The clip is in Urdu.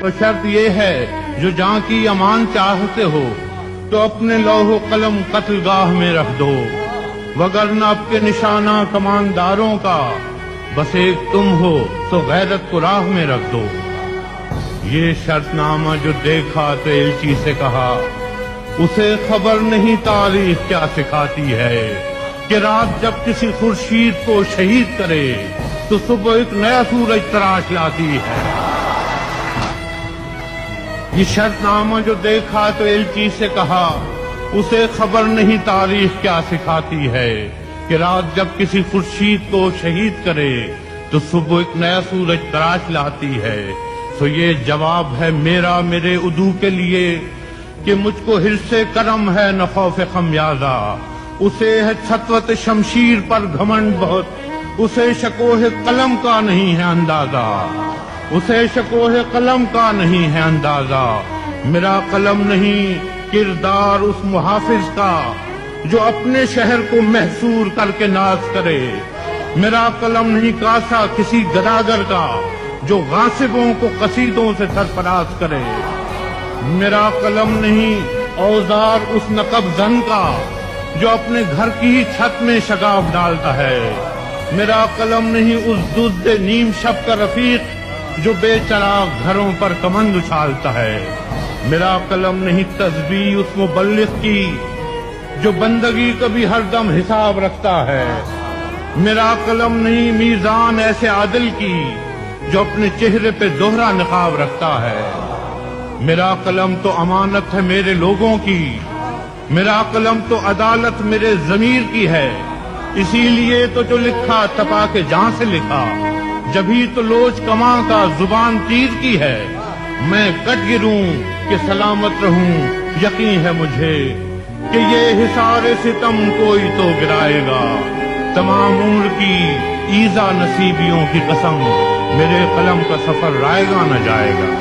تو شرط یہ ہے جو جاں کی امان چاہتے ہو تو اپنے لوح و قلم قتل گاہ میں رکھ دو، وگرنہ اب کے نشانہ کمانداروں کا بس ایک تم ہو تو غیرت کو راہ میں رکھ دو۔ یہ شرط نامہ جو دیکھا تو ایلچی سے کہا، اسے خبر نہیں تاریخ کیا سکھاتی ہے کہ رات جب کسی خورشید کو شہید کرے تو صبح ایک نیا سورج تراش لاتی ہے۔ یہ شرط نامہ جو دیکھا تو ایلچی سے کہا، اسے خبر نہیں تاریخ کیا سکھاتی ہے کہ رات جب کسی خورشید کو شہید کرے تو صبح ایک نیا سورج تراش لاتی ہے۔ تو یہ جواب ہے میرا میرے عدو کے لیے کہ مجھ کو حرص کرم ہے نہ خوف خمیازہ، اسے ہے سطوت شمشیر پر گھمنڈ بہت، اسے شکوہ قلم کا نہیں ہے اندازہ، اسے شکوہ قلم کا نہیں ہے اندازہ۔ میرا قلم نہیں کردار اس محافظ کا جو اپنے شہر کو محصور کر کے ناز کرے، میرا قلم نہیں کاسا کسی گداگر کا جو غاصبوں کو قصیدوں سے سرفراز کرے، میرا قلم نہیں اوزار اس نقب زن کا جو اپنے گھر کی ہی چھت میں شگاف ڈالتا ہے، میرا قلم نہیں اس دزد نیم شب کا رفیق جو بے چراغ گھروں پر کمند اچھالتا ہے، میرا قلم نہیں تسبیح اس مبلغ کی جو بندگی کا بھی ہر دم حساب رکھتا ہے، میرا قلم نہیں میزان ایسے عادل کی جو اپنے چہرے پہ دوہرا نقاب رکھتا ہے، میرا قلم تو امانت ہے میرے لوگوں کی، میرا قلم تو عدالت میرے ضمیر کی ہے، اسی لیے تو جو لکھا تپا کے جاں سے لکھا، جبھی تو لوچ کماں کا زبان تیر کی ہے، میں کٹ گروں کہ سلامت رہوں، یقین ہے مجھے کہ یہ حصار ستم کوئی تو گرائے گا، تمام عمر کی ایذا نصیبیوں کی قسم، میرے قلم کا سفر رائے گا نہ جائے گا۔